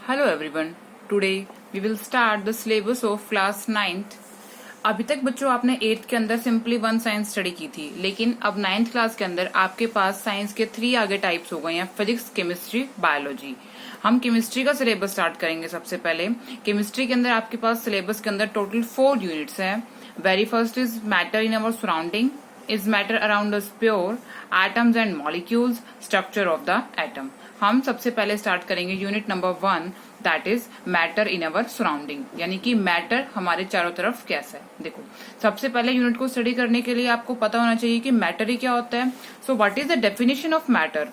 Hello everyone, today we will start the syllabus of class 9th। अभी तक बच्चों आपने 8th के अंदर सिंपली 1 साइंस स्टडी की थी, लेकिन अब 9th क्लास के अंदर आपके पास साइंस के 3 आगे टाइप्स हो गए हैं, फिजिक्स, केमिस्ट्री, बायोलॉजी। हम केमिस्ट्री का सिलेबस स्टार्ट करेंगे। सबसे पहले केमिस्ट्री के अंदर आपके पास सिलेबस के अंदर टोटल 4 यूनिट्स हैं। Very first is matter in our surrounding, is matter around us pure, atoms and molecules, structure of the atom। हम सबसे पहले स्टार्ट करेंगे unit number 1, that is matter in our surrounding, यानी कि matter हमारे चारों तरफ कैसा है। देखो, सबसे पहले यूनिट को स्टडी करने के लिए आपको पता होना चाहिए कि मैटर ही क्या होता है। So what is the definition of matter?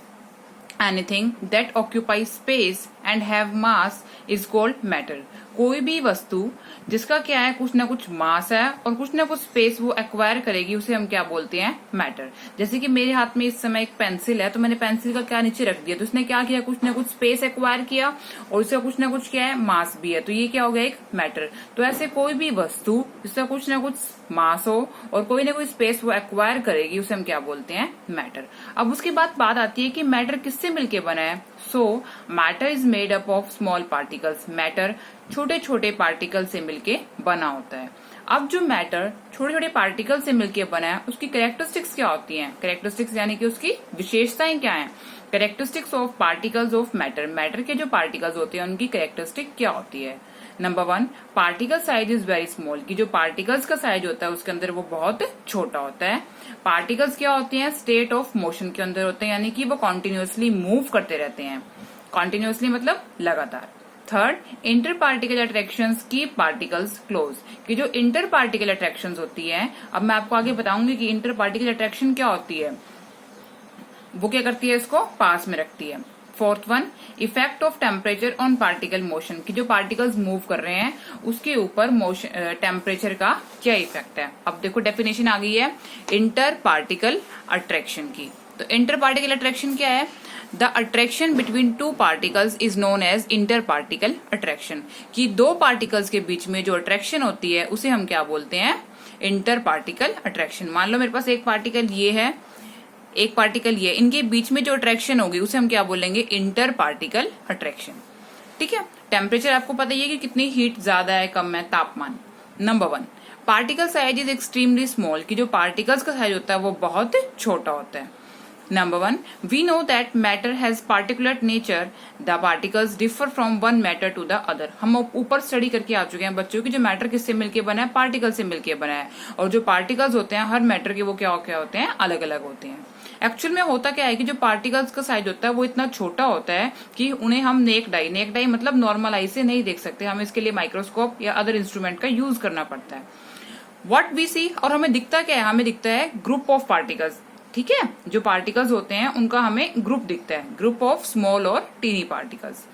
Anything that occupy space and have mass is called matter. कोई भी वस्तु जिसका क्या है, कुछ ना कुछ मास है और कुछ ना कुछ स्पेस वो एक्वायर करेगी, उसे हम क्या बोलते हैं? मैटर। जैसे कि मेरे हाथ में इस समय एक पेंसिल है, तो मैंने पेंसिल का क्या नीचे रख दिया, तो उसने क्या किया, कुछ ना कुछ स्पेस एक्वायर किया और उसका कुछ ना कुछ क्या है, मास भी है, तो ये क्या हो गया, एक मैटर। तो ऐसे कोई भी वस्तु जिसका कुछ ना कुछ मास हो और कोई ना कोई स्पेस वो एक्वायर करेगी, उसे हम क्या बोलते हैं? मैटर। अब उसके बाद बात आती है कि मैटर किससे मिलके बना है। सो matter is made up of small particles. Matter छोटे छोटे पार्टिकल से मिलके बना होता है। अब जो मैटर छोटे छोटे पार्टिकल से मिलके बना है, उसकी कैरेक्टरिस्टिक्स क्या होती हैं? कैरेक्टरिस्टिक्स यानी कि उसकी विशेषताएं क्या हैं? Characteristics of particles of matter. Matter के जो पार्टिकल्स होते हैं उनकी कैरेक्टरिस्टिक क्या होती है? Number 1, particle size is very small, की जो पार्टिकल्स का साइज होता है उसके अंदर वो बहुत छोटा होता है। पार्टिकल्स क्या होते हैं? स्टेट ऑफ मोशन के अंदर होते हैं, यानी कि वो कॉन्टिन्यूअसली मूव करते रहते हैं। कॉन्टिन्यूअसली मतलब लगातार। Third, inter particle attractions keep particles close, कि जो इंटर पार्टिकल अट्रैक्शंस होती है, अब मैं आपको आगे बताऊंगी कि इंटर पार्टिकल अट्रैक्शन क्या होती है, वो क्या करती है, इसको पास में रखती है। Fourth one, effect of temperature on particle motion, कि जो पार्टिकल्स मूव कर रहे हैं उसके ऊपर मोशन टेम्परेचर का क्या इफेक्ट है। अब देखो डेफिनेशन आ गई है इंटर पार्टिकल अट्रैक्शन की। तो इंटर पार्टिकल अट्रैक्शन क्या है? The attraction between two particles is known as inter particle attraction, कि दो पार्टिकल्स के बीच में जो अट्रैक्शन होती है उसे हम क्या बोलते हैं? Inter particle attraction. मान लो मेरे पास एक पार्टिकल ये है, एक पार्टिकल ये, इनके बीच में जो अट्रैक्शन होगी उसे हम क्या बोलेंगे? Inter particle attraction. ठीक है। टेम्परेचर आपको पता ही है कि कितनी हीट ज्यादा है, कम है, तापमान। Number 1, particle size is extremely small, कि जो पार्टिकल्स का साइज होता है वो बहुत छोटा होता है। Number 1, we know that matter has particular nature. The particles differ from one matter to the other. हम ऊपर स्टडी करके आ चुके हैं बच्चों की जो मैटर किससे मिलके बना है? पार्टिकल से मिलके बना है। और जो पार्टिकल्स होते हैं हर मैटर के वो क्या होते हैं? अलग अलग होते हैं। एक्चुअल में होता क्या है कि जो पार्टिकल्स का साइज होता है वो इतना छोटा होता है कि उन्हें हम नेक्ड आई मतलब नॉर्मल आई से नहीं देख सकते, हमें इसके लिए माइक्रोस्कोप या अदर इंस्ट्रूमेंट का यूज करना पड़ता है। व्हाट वी सी, और हमें दिखता क्या है? हमें दिखता है ग्रुप ऑफ पार्टिकल्स। ठीक है, जो पार्टिकल्स होते हैं उनका हमें ग्रुप दिखता है, ग्रुप ऑफ स्मॉल और tiny particles.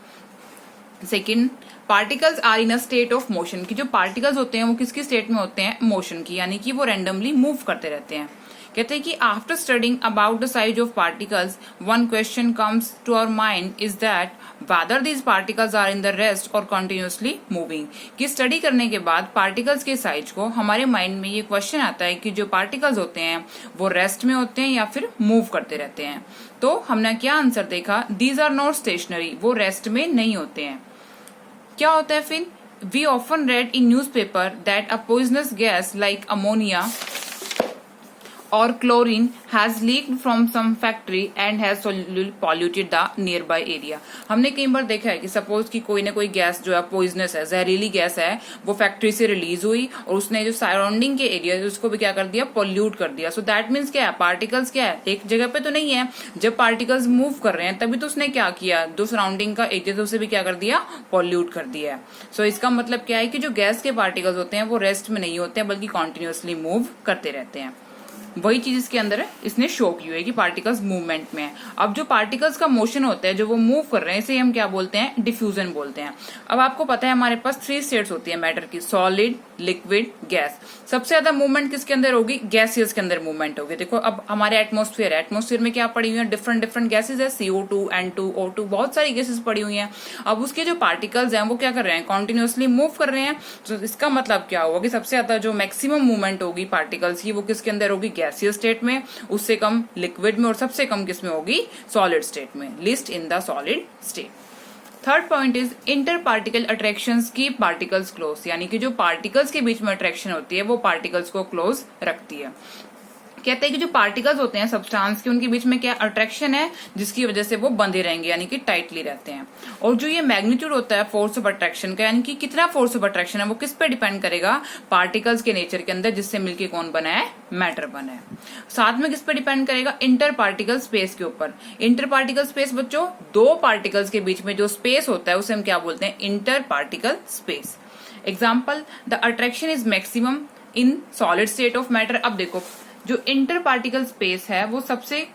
Second, particles are in a state of motion, की जो पार्टिकल्स होते हैं वो किसकी स्टेट में होते हैं? मोशन की, यानी कि वो रैंडमली मूव करते रहते हैं। कहते हैं कि after studying about the size of particles, one question comes to our mind is that whether these particles are in the rest or continuously moving, कि स्टडी करने के बाद पार्टिकल्स के साइज को हमारे माइंड में ये क्वेश्चन आता है कि जो पार्टिकल्स होते हैं वो रेस्ट में होते हैं या फिर मूव करते रहते हैं। तो हमने क्या आंसर देखा? दीज आर नॉट स्टेशनरी, वो रेस्ट में नहीं होते हैं। क्या होता है फिर? We often read in newspaper that a poisonous gas like ammonia और chlorine has leaked from some factory and has polluted the nearby area. हमने कई बार देखा है कि सपोज कि कोई ना कोई गैस जो है पॉइजनस है, जहरीली गैस है, वो फैक्ट्री से रिलीज हुई और उसने जो सराउंडिंग के एरिया है उसको भी क्या कर दिया? पॉल्यूट कर दिया। सो दैट मीन्स क्या है? पार्टिकल्स क्या है? एक जगह पे तो नहीं है। जब पार्टिकल्स मूव कर रहे हैं तभी तो उसने क्या किया? जो सराउंडिंग का एरिया था उसे भी क्या कर दिया? पॉल्यूट कर दिया है। सो इसका मतलब क्या है कि जो गैस के पार्टिकल्स होते हैं वो रेस्ट में नहीं होते हैं बल्कि कॉन्टिन्यूअसली मूव करते रहते हैं। वही चीज इसके अंदर है, इसने शो की हुई है कि पार्टिकल्स मूवमेंट में है। अब जो पार्टिकल्स का मोशन होता है, जो वो मूव कर रहे हैं, इसे हम क्या बोलते हैं? डिफ्यूजन बोलते हैं। अब आपको पता है हमारे पास 3 स्टेट्स होती है मैटर की, सॉलिड, लिक्विड, गैस। सबसे ज्यादा मूवमेंट किसके अंदर होगी? गैसियस के अंदर मूवमेंट होगी। देखो अब हमारे एटमोस्फेयर है, एटमोस्फेयर में क्या पड़ी हुई है? डिफरेंट गैसेज है, CO2, N2, O2, बहुत सारी गैसेज पड़ी हुई हैं। अब उसके जो पार्टिकल्स हैं वो क्या कर रहे हैं? कॉन्टिन्यूअसली मूव कर रहे हैं। तो इसका मतलब क्या होगा कि सबसे ज्यादा जो मैक्सिमम मूवमेंट होगी पार्टिकल्स की वो किसके अंदर होगी? गैसियस स्टेट में, उससे कम लिक्विड में और सबसे कम किस में होगी? सॉलिड स्टेट में। List in the solid state. Third point is inter particle attractions keep particles close, यानी कि जो पार्टिकल्स के बीच में अट्रैक्शन होती है वो पार्टिकल्स को क्लोज रखती है। कहते हैं कि जो पार्टिकल्स होते हैं सब्सटेंस के, उनके बीच में क्या अट्रैक्शन है जिसकी वजह से वो बंधे रहेंगे, यानी कि टाइटली रहते हैं। और जो ये मैग्नीट्यूड होता है फोर्स ऑफ अट्रैक्शन का, यानी कि कितना फोर्स ऑफ अट्रैक्शन है वो किस पे डिपेंड करेगा, पार्टिकल्स के नेचर के अंदर, जिससे मिलके कौन बना है, मैटर बना है। साथ में किस पे डिपेंड करेगा, इंटर पार्टिकल स्पेस के ऊपर। इंटर पार्टिकल स्पेस बच्चों, दो पार्टिकल्स के बीच में जो स्पेस होता है उसे हम क्या बोलते हैं, inter particle space. Example, the attraction is maximum in solid state of matter. अब देखो, जो इंटर पार्टिकल स्पेस है वो सबसे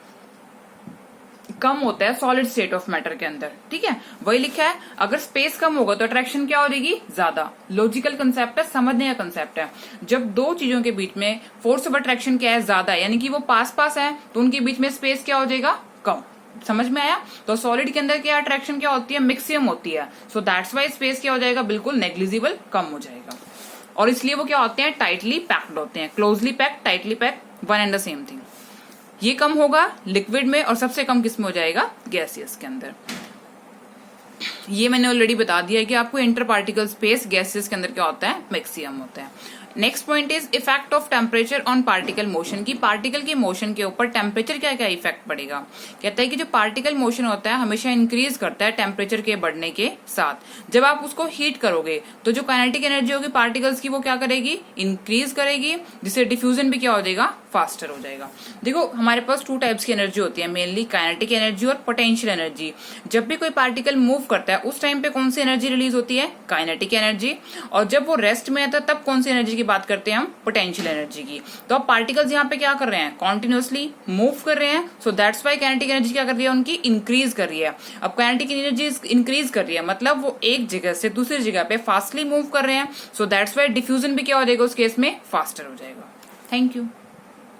कम होता है सॉलिड स्टेट ऑफ मैटर के अंदर, ठीक है, वही लिखा है। अगर स्पेस कम होगा तो अट्रैक्शन क्या हो जाएगी, ज्यादा। लॉजिकल कंसेप्ट है, समझने का कंसेप्ट है। जब दो चीजों के बीच में फोर्स ऑफ अट्रैक्शन क्या है, ज्यादा है, यानी कि वो पास पास है, तो उनके बीच में स्पेस क्या हो जाएगा, कम। समझ में आया? तो सॉलिड के अंदर क्या अट्रैक्शन क्या होती है, मैक्सिमम होती है। सो दैट्स वाई स्पेस क्या हो जाएगा, बिल्कुल नेग्लिजिबल, कम हो जाएगा। और इसलिए वो क्या होते हैं, टाइटली पैक्ड होते हैं, closely packed, tightly packed, one and the same thing. ये कम होगा लिक्विड में और सबसे कम किस में हो जाएगा, गैसियस के अंदर। ये मैंने ऑलरेडी बता दिया है कि आपको इंटर पार्टिकल स्पेस गैसियस के अंदर क्या होता है, मैक्सिमम होता है। Next point is effect of temperature on particle motion, की पार्टिकल के मोशन के ऊपर टेम्परेचर क्या क्या इफेक्ट पड़ेगा। कहता है कि जो पार्टिकल मोशन होता है हमेशा इंक्रीज करता है टेम्परेचर के बढ़ने के साथ। जब आप उसको हीट करोगे तो जो काइनेटिक एनर्जी होगी पार्टिकल्स की वो क्या करेगी, इंक्रीज करेगी, जिससे डिफ्यूजन भी क्या हो जाएगा, फास्टर हो जाएगा। देखो हमारे पास टू टाइप्स की एनर्जी होती है, मेनली काइनेटिक एनर्जी और पोटेंशियल एनर्जी। जब भी कोई पार्टिकल मूव करता है उस टाइम पे कौन सी एनर्जी रिलीज होती है, काइनेटिक एनर्जी। और जब वो रेस्ट में आता है तब कौन सी एनर्जी की बात करते हैं हम, पोटेंशियल एनर्जी की। तो अब पार्टिकल्स यहाँ पे क्या कर रहे हैं, कॉन्टिन्यूसली मूव कर रहे हैं, so that's why kinetic energy क्या कर रही है, उनकी इंक्रीज कर रही है। अब काइनेटिक एनर्जी इंक्रीज कर रही है मतलब वो एक जगह से दूसरी जगह पे फास्टली मूव कर रहे हैं, सो दैट्स वाई डिफ्यूजन भी क्या हो जाएगा उस केस में, फास्टर हो जाएगा। Thank you.